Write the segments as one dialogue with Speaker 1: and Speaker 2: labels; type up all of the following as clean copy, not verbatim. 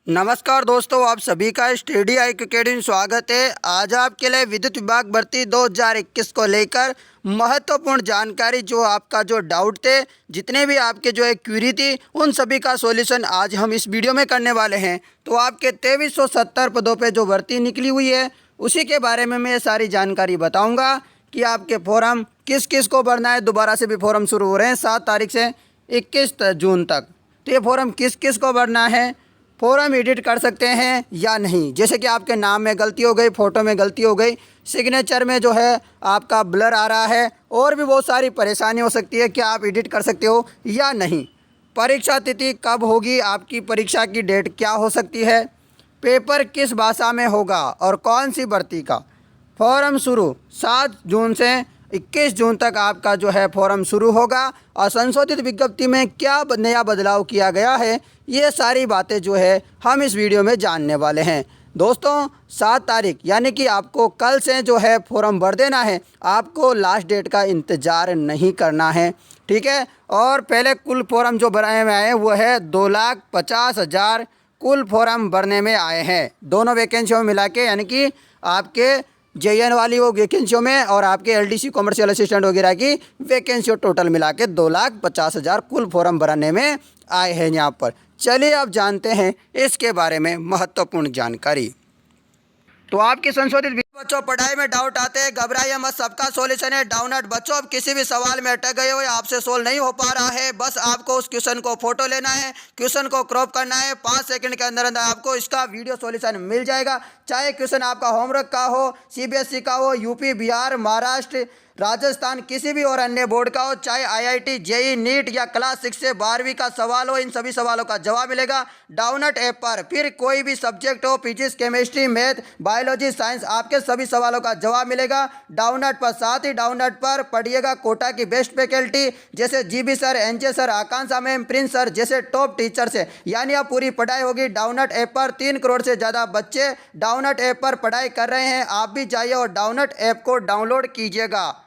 Speaker 1: नमस्कार दोस्तों, आप सभी का स्टडी आई अकेडमी में स्वागत है। आज आपके लिए विद्युत विभाग भर्ती 2021 को लेकर महत्वपूर्ण जानकारी, जो आपका जो डाउट थे, जितने भी आपके जो एक क्वेरी थी, उन सभी का सॉल्यूशन आज हम इस वीडियो में करने वाले हैं। तो आपके 2370 पदों पे जो भर्ती निकली हुई है, उसी के बारे में मैं ये सारी जानकारी बताऊँगा कि आपके फॉर्म किस किस को भरना है। दोबारा से भी फॉर्म शुरू हो रहे हैं 7 तारीख से 21 जून तक। तो ये फॉर्म किस किस को भरना है, फॉर्म एडिट कर सकते हैं या नहीं। जैसे कि आपके नाम में गलती हो गई, फ़ोटो में गलती हो गई, सिग्नेचर में जो है आपका ब्लर आ रहा है, और भी बहुत सारी परेशानी हो सकती है। क्या आप एडिट कर सकते हो या नहीं। परीक्षा तिथि कब होगी, आपकी परीक्षा की डेट क्या हो सकती है, पेपर किस भाषा में होगा और कौन सी भर्ती का। फॉर्म शुरू 7 जून से 21 जून तक आपका जो है फॉर्म शुरू होगा। और संशोधित विज्ञप्ति में क्या नया बदलाव किया गया है, ये सारी बातें जो है हम इस वीडियो में जानने वाले हैं। दोस्तों 7 तारीख यानी कि आपको कल से जो है फॉर्म भर देना है। आपको लास्ट डेट का इंतज़ार नहीं करना है, ठीक है। और पहले कुल फॉर्म जो भरने में आए वो है 2,50,000 कुल फॉर्म भरने में आए हैं, दोनों वैकेंसियों में मिला के, यानी कि आपके JN वाली वो वैकेंसियों में और आपके LDC कॉमर्शियल असिस्टेंट वगैरह की वैकेंसियों टोटल मिला के 2,50,000 कुल फॉर्म भरने में आए हैं यहाँ पर। चलिए अब जानते हैं इसके बारे में महत्वपूर्ण जानकारी। तो आपकी संशोधित बच्चों पढ़ाई में डाउट आते हैं, घबराइए मत, सबका सॉल्यूशन है डाउनलोड। बच्चों अब किसी भी सवाल में अटक गए हो या आपसे सोल्व नहीं हो पा रहा है, बस आपको उस क्वेश्चन को फोटो लेना है, क्वेश्चन को क्रॉप करना है, 5 सेकंड के अंदर अंदर आपको इसका वीडियो सॉल्यूशन मिल जाएगा। चाहे क्वेश्चन आपका होमवर्क का हो, CBSE का हो, यूपी, बिहार, महाराष्ट्र, राजस्थान, किसी भी और अन्य बोर्ड का हो, चाहे IIT, JEE, नीट या क्लास 6 से 12वीं का सवाल हो, इन सभी सवालों का जवाब मिलेगा डाउनलोड ऐप पर। फिर कोई भी सब्जेक्ट हो, physics, chemistry, math, biology, science, आपके सभी सवालों का जवाब मिलेगा डाउनलोड पर। साथ ही डाउनलोड पर पढ़िएगा कोटा की बेस्ट फैकल्टी जैसे GB सर, NJ सर, आकांक्षा मैम, प्रिंस सर जैसे टॉप टीचर से, यानी अब पूरी पढ़ाई होगी डाउनलोड ऐप पर। 3 करोड़ से ज़्यादा बच्चे डाउनलोड ऐप पर पढ़ाई कर रहे हैं। आप भी जाइए और डाउनलोड ऐप को डाउनलोड कीजिएगा।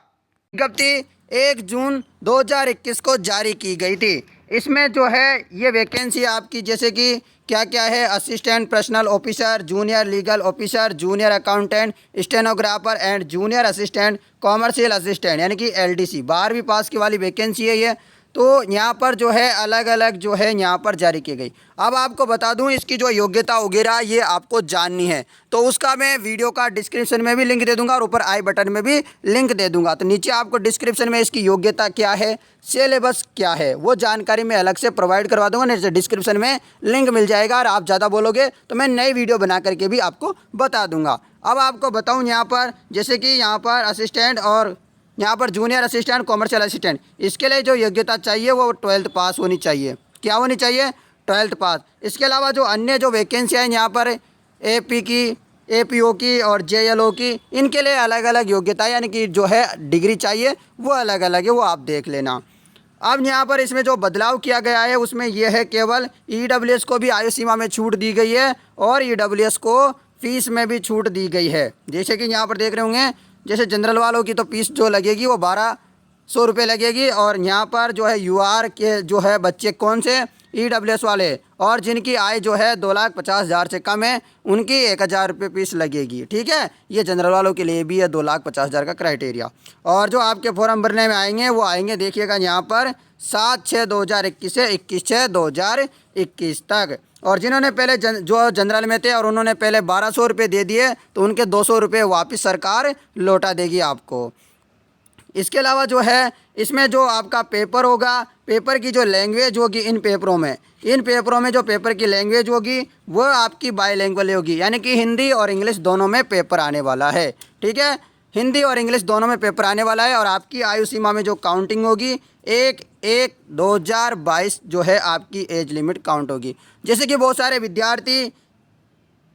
Speaker 1: विज्ञप्ति 1 जून 2021 को जारी की गई थी। इसमें जो है ये वैकेंसी आपकी जैसे कि क्या क्या है, assistant personal officer, junior legal officer, junior accountant, stenographer and junior assistant commercial assistant, यानी कि LDC 12वीं पास की वाली वैकेंसी है ये। तो यहाँ पर जो है अलग अलग जो है यहाँ पर जारी की गई। अब आपको बता दूँ इसकी जो योग्यता वगैरह ये आपको जाननी है, तो उसका मैं वीडियो का डिस्क्रिप्शन में भी लिंक दे दूंगा और ऊपर आई बटन में भी लिंक दे दूंगा। तो नीचे आपको डिस्क्रिप्शन में इसकी योग्यता क्या है, सिलेबस क्या है, वो जानकारी मैं अलग से प्रोवाइड करवा दूंगा। नीचे डिस्क्रिप्शन में लिंक मिल जाएगा, और आप ज़्यादा बोलोगे तो मैं नई वीडियो बना करके भी आपको बता दूँगा। अब आपको बताऊँ यहाँ पर जैसे कि यहाँ पर असिस्टेंट और यहाँ पर जूनियर असिस्टेंट, कॉमर्शियल असिस्टेंट, इसके लिए जो योग्यता चाहिए वो 12th पास होनी चाहिए। क्या होनी चाहिए? 12th पास। इसके अलावा जो अन्य जो वैकेंसियाँ हैं यहाँ पर AP की, APO की और JLO की, इनके लिए अलग अलग योग्यता यानी कि जो है डिग्री चाहिए वो अलग अलग है, वो आप देख लेना। अब यहाँ पर इसमें जो बदलाव किया गया है उसमें यह है केवल EWS को भी आयु सीमा में छूट दी गई है और EWS को फीस में भी छूट दी गई है। जैसे कि यहाँ पर देख रहे होंगे, जैसे जनरल वालों की तो फीस जो लगेगी वो 1200 रुपये लगेगी, और यहाँ पर जो है UR के जो है बच्चे कौन से, EWS वाले, और जिनकी आय जो है 2,50,000 से कम है उनकी 1,000 रुपये फीस लगेगी, ठीक है। ये जनरल वालों के लिए भी है 2,50,000 का क्राइटेरिया। और जो आपके फॉर्म भरने में आएंगे वो आएंगे, देखिएगा यहाँ पर 7/6/2021 से 21/6/2021 तक। और जिन्होंने पहले जो जनरल में थे और उन्होंने पहले 1,200 रुपये दे दिए तो उनके 200 रुपये वापस सरकार लौटा देगी आपको। इसके अलावा जो है इसमें जो आपका पेपर होगा, पेपर की जो लैंग्वेज होगी इन पेपरों में जो पेपर की लैंग्वेज होगी वो आपकी बाईलैंग्वेज होगी, यानी कि हिंदी और इंग्लिश दोनों में पेपर आने वाला है, ठीक है। हिंदी और इंग्लिश दोनों में पेपर आने वाला है। और आपकी आयु सीमा में जो काउंटिंग होगी 1/1/2022 जो है आपकी एज लिमिट काउंट होगी। जैसे कि बहुत सारे विद्यार्थी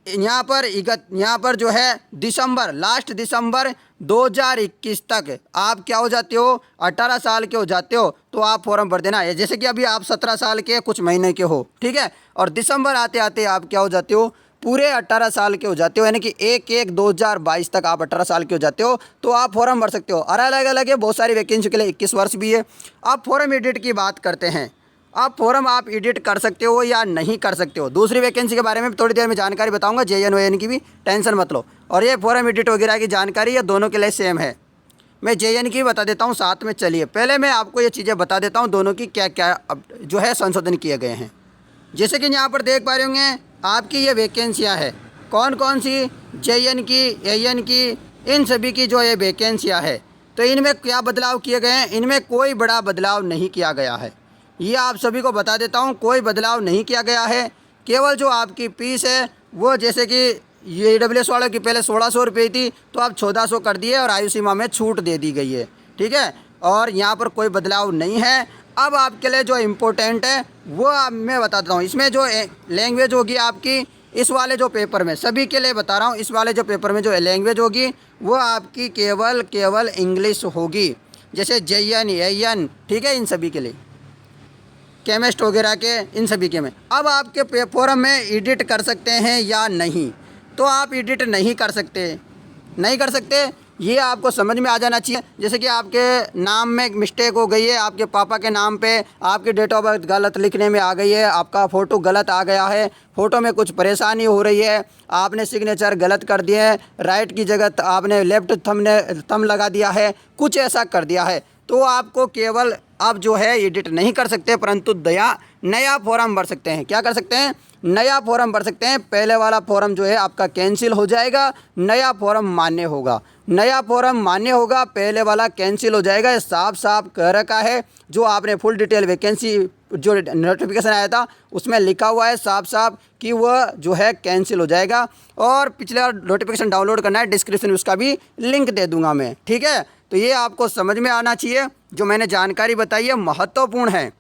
Speaker 1: यहाँ पर जो है लास्ट दिसंबर 2021 तक आप क्या हो जाते हो, 18 साल के हो जाते हो, तो आप फॉर्म भर देना है। जैसे कि अभी आप 17 साल के कुछ महीने के हो, ठीक है, और दिसंबर आते आते आप क्या हो जाते हो, पूरे 18 साल के हो जाते हो, यानी कि 1/1/2022 तक आप 18 साल के हो जाते हो, तो आप फॉर्म भर सकते हो। और अलग अलग है, बहुत सारी वैकेंसी के लिए 21 वर्ष भी है। अब फॉर्म एडिट की बात करते हैं। अब फॉर्म आप एडिट कर सकते हो या नहीं कर सकते हो। दूसरी वैकेंसी के बारे में थोड़ी देर में जानकारी बताऊंगा, JN ON की भी टेंशन मत लो। और ये फॉर्म एडिट वगैरह की जानकारी ये दोनों के लिए सेम है। मैं JN की बता देता हूँ साथ में। चलिए पहले मैं आपको ये चीज़ें बता देता हूँ दोनों की क्या क्या अब जो है संशोधन किए गए हैं। जैसे कि यहाँ पर देख पा रहे होंगे आपकी ये वैकेंसियाँ हैं, कौन कौन सी, JN की, AN की, इन सभी की जो ये वैकेंसियाँ है। तो इनमें क्या बदलाव किए गए हैं, इनमें कोई बड़ा बदलाव नहीं किया गया है। ये आप सभी को बता देता हूँ, कोई बदलाव नहीं किया गया है। केवल जो आपकी फीस है वो जैसे कि ये EWS वालों की पहले 1600 रुपये थी, तो अब 1400 कर दिए और आयु सीमा में छूट दे दी गई है। ठीक है, और यहाँ पर कोई बदलाव नहीं है। अब आपके लिए जो इम्पोर्टेंट है वो मैं बताता हूँ। इसमें जो लैंग्वेज होगी आपकी, इस वाले जो पेपर में, सभी के लिए बता रहा हूँ, इस वाले जो पेपर में जो लैंग्वेज होगी वो आपकी केवल इंग्लिश होगी। जैसे JN AN, ठीक है, इन सभी के लिए, केमिस्ट वगैरह के, इन सभी के में। अब आपके फॉर्म में एडिट कर सकते हैं या नहीं, तो आप एडिट नहीं कर सकते, ये आपको समझ में आ जाना चाहिए। जैसे कि आपके नाम में मिस्टेक हो गई है, आपके पापा के नाम पे आपकी डेट ऑफ बर्थ गलत लिखने में आ गई है, आपका फ़ोटो गलत आ गया है, फ़ोटो में कुछ परेशानी हो रही है, आपने सिग्नेचर गलत कर दिए है, राइट की जगह आपने लेफ्ट थंब लगा दिया है, कुछ ऐसा कर दिया है, तो आपको केवल आप जो है एडिट नहीं कर सकते, परंतु नया फॉर्म भर सकते हैं। क्या कर सकते हैं, नया फॉर्म भर सकते हैं। पहले वाला फॉर्म जो है आपका कैंसिल हो जाएगा, नया फॉर्म मान्य होगा। पहले वाला कैंसिल हो जाएगा। ये साफ साफ कह रखा है, जो आपने फुल डिटेल वैकेंसी जो नोटिफिकेशन आया था उसमें लिखा हुआ है साफ साफ कि वह जो है कैंसिल हो जाएगा। और पिछले नोटिफिकेशन डाउनलोड करना है, डिस्क्रिप्शन में उसका भी लिंक दे दूंगा मैं। ठीक है, तो ये आपको समझ में आना चाहिए, जो मैंने जानकारी बताई है महत्वपूर्ण है।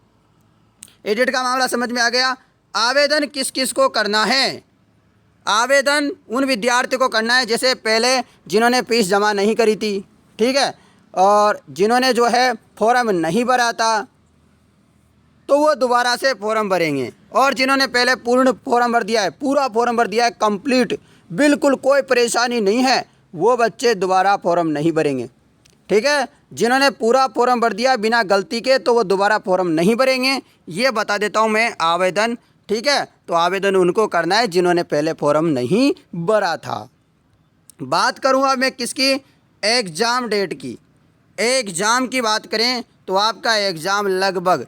Speaker 1: एडिट का मामला समझ में आ गया। आवेदन किस किस को करना है, आवेदन उन विद्यार्थियों को करना है जैसे पहले जिन्होंने फीस जमा नहीं करी थी, ठीक है, और जिन्होंने जो है फॉर्म नहीं भरा था तो वो दोबारा से फॉर्म भरेंगे। और जिन्होंने पहले पूर्ण फॉर्म भर दिया है, पूरा फॉर्म भर दिया है कंप्लीट, बिल्कुल कोई परेशानी नहीं है, वो बच्चे दोबारा फॉर्म नहीं भरेंगे। ठीक है, जिन्होंने पूरा फॉर्म भर दिया बिना गलती के, तो वो दोबारा फॉर्म नहीं भरेंगे। ये बता देता हूँ मैं आवेदन। ठीक है, तो आवेदन उनको करना है जिन्होंने पहले फॉर्म नहीं भरा था। बात करूँगा मैं किसकी, एग्ज़ाम डेट की। एग्ज़ाम की बात करें तो आपका एग्ज़ाम लगभग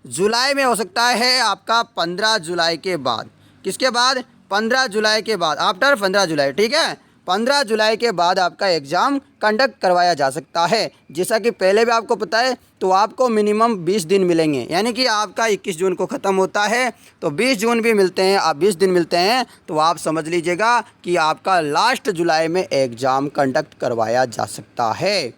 Speaker 1: जुलाई में हो सकता है, आपका 15 जुलाई के बाद। किसके बाद, 15 जुलाई के बाद, आफ्टर 15 जुलाई। ठीक है, 15 जुलाई के बाद आपका एग्ज़ाम कंडक्ट करवाया जा सकता है। जैसा कि पहले भी आपको पता है, तो आपको मिनिमम 20 दिन मिलेंगे, यानी कि आपका 21 जून को ख़त्म होता है तो 20 जून भी मिलते हैं, आप 20 दिन मिलते हैं, तो आप समझ लीजिएगा कि आपका लास्ट जुलाई में एग्ज़ाम कंडक्ट करवाया जा सकता है।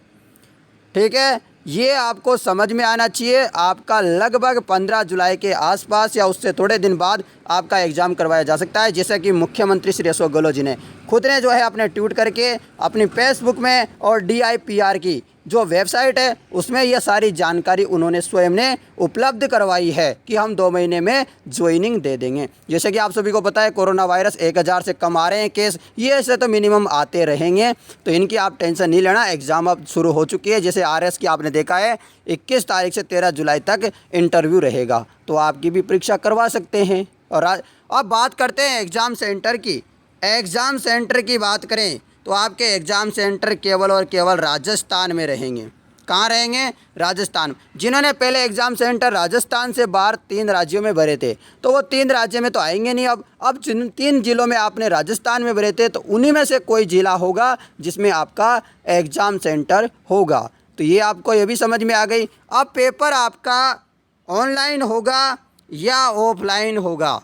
Speaker 1: ठीक है, ये आपको समझ में आना चाहिए। आपका लगभग 15 जुलाई के आसपास या उससे थोड़े दिन बाद आपका एग्ज़ाम करवाया जा सकता है। जैसा कि मुख्यमंत्री श्री अशोक गहलोत जी ने खुद ने जो है अपने ट्वीट करके अपनी फेसबुक में और DIPR की जो वेबसाइट है उसमें यह सारी जानकारी उन्होंने स्वयं ने उपलब्ध करवाई है कि हम 2 महीने में ज्वाइनिंग दे देंगे। जैसे कि आप सभी को पता है, कोरोना वायरस 1000 से कम आ रहे हैं केस, ये ऐसे तो मिनिमम आते रहेंगे, तो इनकी आप टेंशन नहीं लेना। एग्ज़ाम अब शुरू हो चुकी है। जैसे RS की आपने देखा है 21 तारीख से 13 जुलाई तक इंटरव्यू रहेगा, तो आपकी भी परीक्षा करवा सकते हैं। और अब बात करते हैं एग्ज़ाम सेंटर की। एग्ज़ाम सेंटर की बात करें तो आपके एग्ज़ाम सेंटर केवल और केवल राजस्थान में रहेंगे। कहाँ रहेंगे, राजस्थान। जिन्होंने पहले एग्ज़ाम सेंटर राजस्थान से बाहर 3 राज्यों में भरे थे, तो वो 3 राज्य में तो आएंगे नहीं। अब जिन 3 जिलों में आपने राजस्थान में भरे थे, तो उन्हीं में से कोई ज़िला होगा जिसमें आपका एग्ज़ाम सेंटर होगा। तो ये आपको ये भी समझ में आ गई। अब पेपर आपका ऑनलाइन होगा या ऑफलाइन होगा,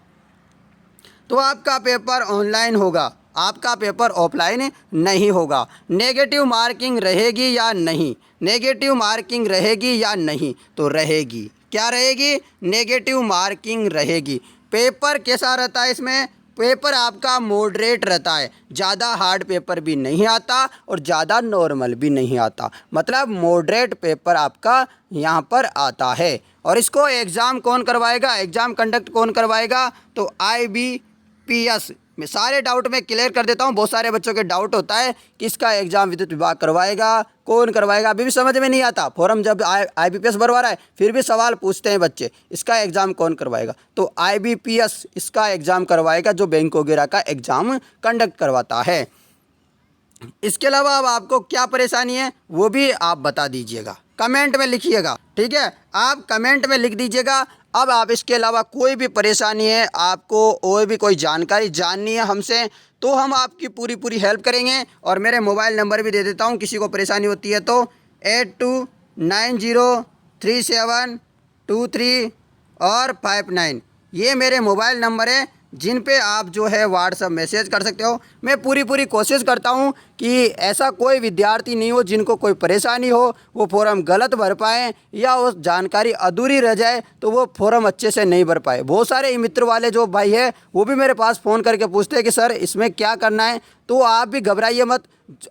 Speaker 1: तो आपका पेपर ऑनलाइन होगा, आपका पेपर ऑफलाइन नहीं होगा। नेगेटिव मार्किंग रहेगी या नहीं, नेगेटिव मार्किंग रहेगी या नहीं, तो रहेगी। क्या रहेगी, नेगेटिव मार्किंग रहेगी। पेपर कैसा रहता है, इसमें पेपर आपका मॉडरेट रहता है, ज़्यादा हार्ड पेपर भी नहीं आता और ज़्यादा नॉर्मल भी नहीं आता, मतलब मॉडरेट पेपर आपका यहाँ पर आता है। और इसको एग्ज़ाम कौन करवाएगा, एग्ज़ाम कंडक्ट कौन करवाएगा, तो IBPS मैं सारे डाउट में क्लियर कर देता हूँ। बहुत सारे बच्चों के डाउट होता है कि इसका एग्ज़ाम विद्युत विभाग करवाएगा, कौन करवाएगा, अभी भी समझ में नहीं आता। फॉर्म जब IBPS भरवा रहा है फिर भी सवाल पूछते हैं बच्चे, इसका एग्ज़ाम कौन करवाएगा। तो IBPS इसका एग्ज़ाम करवाएगा, जो बैंक वगैरह का एग्ज़ाम कंडक्ट करवाता है। इसके अलावा अब आपको क्या परेशानी है वो भी आप बता दीजिएगा, कमेंट में लिखिएगा, ठीक है। आप कमेंट में लिख दीजिएगा। अब आप इसके अलावा कोई भी परेशानी है, आपको और भी कोई जानकारी जाननी है हमसे, तो हम आपकी पूरी पूरी हेल्प करेंगे। और मेरे मोबाइल नंबर भी दे देता हूँ, किसी को परेशानी होती है तो 82903723 और 59, ये मेरे मोबाइल नंबर है जिन पे आप जो है व्हाट्सअप मैसेज कर सकते हो। मैं पूरी कोशिश करता हूँ कि ऐसा कोई विद्यार्थी नहीं हो जिनको कोई परेशानी हो, वो फॉर्म गलत भर पाएँ या वो जानकारी अधूरी रह जाए तो वो फॉर्म अच्छे से नहीं भर पाए। बहुत सारे मित्र वाले जो भाई है वो भी मेरे पास फ़ोन करके पूछते हैं कि सर इसमें क्या करना है। तो आप भी घबराइए मत,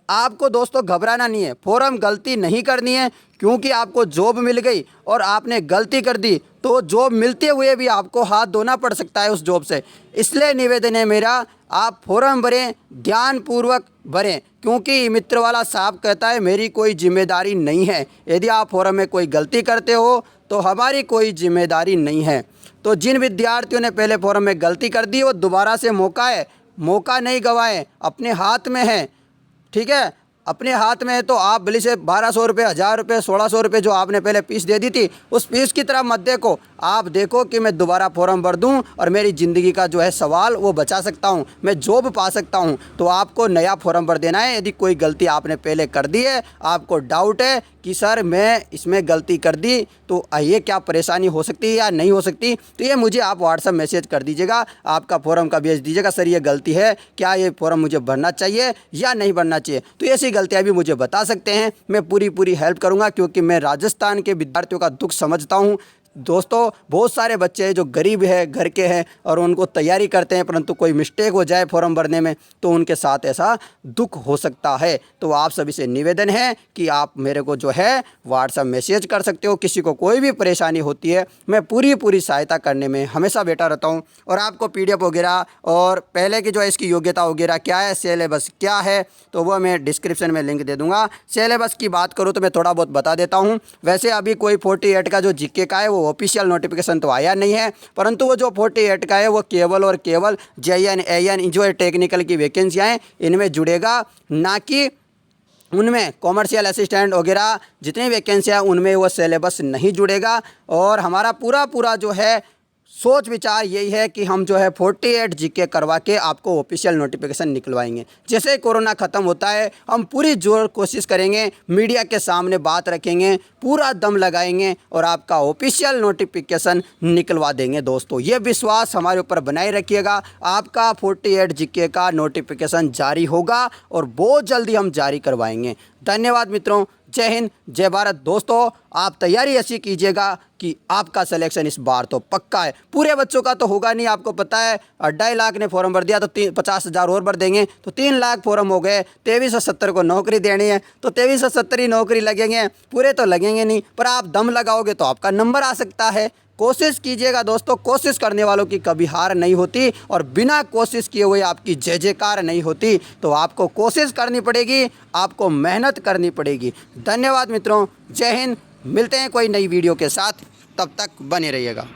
Speaker 1: आपको दोस्तों घबराना नहीं है, फॉर्म गलती नहीं करनी है। क्योंकि आपको जॉब मिल गई और आपने गलती कर दी तो जॉब मिलते हुए भी आपको हाथ धोना पड़ सकता है उस जॉब से। इसलिए निवेदन है मेरा, आप फॉर्म भरें, ध्यानपूर्वक भरें, क्योंकि मित्र वाला साहब कहता है मेरी कोई जिम्मेदारी नहीं है। यदि आप फॉर्म में कोई गलती करते हो तो हमारी कोई जिम्मेदारी नहीं है। तो जिन विद्यार्थियों ने पहले फॉर्म में गलती कर दी वो दोबारा से मौका नहीं गंवाएं, अपने हाथ में है, ठीक है। अपने हाथ में है तो आप भले से 1200 रुपये, 1000 रुपये, 1600 रुपये जो आपने पहले फीस दे दी थी उस फीस की तरफ मत देखो। आप देखो कि मैं दोबारा फॉर्म भर दूं और मेरी ज़िंदगी का जो है सवाल वो बचा सकता हूं, मैं जॉब पा सकता हूं। तो आपको नया फॉर्म भर देना है। यदि कोई गलती आपने पहले कर दी है, आपको डाउट है कि सर मैं इसमें गलती कर दी तो ये क्या परेशानी हो सकती है या नहीं हो सकती, तो ये मुझे आप व्हाट्सएप मैसेज कर दीजिएगा, आपका फॉर्म का भेज दीजिएगा, सर ये गलती है, क्या ये फॉर्म मुझे भरना चाहिए या नहीं भरना चाहिए। तो ऐसी गलतियाँ भी मुझे बता सकते हैं, मैं पूरी हेल्प करूँगा, क्योंकि मैं राजस्थान के विद्यार्थियों का दुख समझता हूँ। दोस्तों बहुत सारे बच्चे हैं जो गरीब है घर के हैं और उनको तैयारी करते हैं, परंतु कोई मिस्टेक हो जाए फॉर्म भरने में तो उनके साथ ऐसा दुख हो सकता है। तो आप सभी से निवेदन है कि आप मेरे को जो है व्हाट्सएप मैसेज कर सकते हो। किसी को कोई भी परेशानी होती है मैं पूरी सहायता करने में हमेशा बैठा रहता हूँ। और आपको PDF वगैरह और पहले की जो है इसकी योग्यता वगैरह क्या है, सिलेबस क्या है, तो वह मैं डिस्क्रिप्शन में लिंक दे दूँगा। सिलेबस की बात करूँ तो मैं थोड़ा बहुत बता देता हूँ। वैसे अभी कोई 48 का जो GK का है वो ऑफिशियल नोटिफिकेशन तो आया नहीं है, परंतु वो जो 48 का है वो केवल और केवल JN AN जो टेक्निकल की वैकेंसियाँ हैं इनमें जुड़ेगा, ना कि उनमें कॉमर्शियल असिस्टेंट वगैरह जितनी वैकेंसियाँ उनमें वो सिलेबस नहीं जुड़ेगा। और हमारा पूरा जो है सोच विचार यही है कि हम जो है 48 GK करवा के आपको ऑफिशियल नोटिफिकेशन निकलवाएंगे। जैसे ही कोरोना ख़त्म होता है हम पूरी जोर कोशिश करेंगे, मीडिया के सामने बात रखेंगे, पूरा दम लगाएंगे और आपका ऑफिशियल नोटिफिकेशन निकलवा देंगे। दोस्तों ये विश्वास हमारे ऊपर बनाए रखिएगा, आपका 48 GK का नोटिफिकेशन जारी होगा और बहुत जल्दी हम जारी करवाएंगे। धन्यवाद मित्रों, जय हिंद, जय भारत। दोस्तों आप तैयारी ऐसी कीजिएगा कि आपका सिलेक्शन इस बार तो पक्का है। पूरे बच्चों का तो होगा नहीं, आपको पता है 2.5 लाख ने फॉर्म भर दिया तो 50,000 और भर देंगे तो 3 लाख फॉर्म हो गए। 2370 को नौकरी देनी है तो 2370 ही नौकरी लगेंगे, पूरे तो लगेंगे नहीं, पर आप दम लगाओगे तो आपका नंबर आ सकता है। कोशिश कीजिएगा दोस्तों, कोशिश करने वालों की कभी हार नहीं होती और बिना कोशिश किए हुए आपकी जय जयकार नहीं होती। तो आपको कोशिश करनी पड़ेगी, आपको मेहनत करनी पड़ेगी। धन्यवाद मित्रों, जय हिंद। मिलते हैं कोई नई वीडियो के साथ, तब तक बने रहिएगा।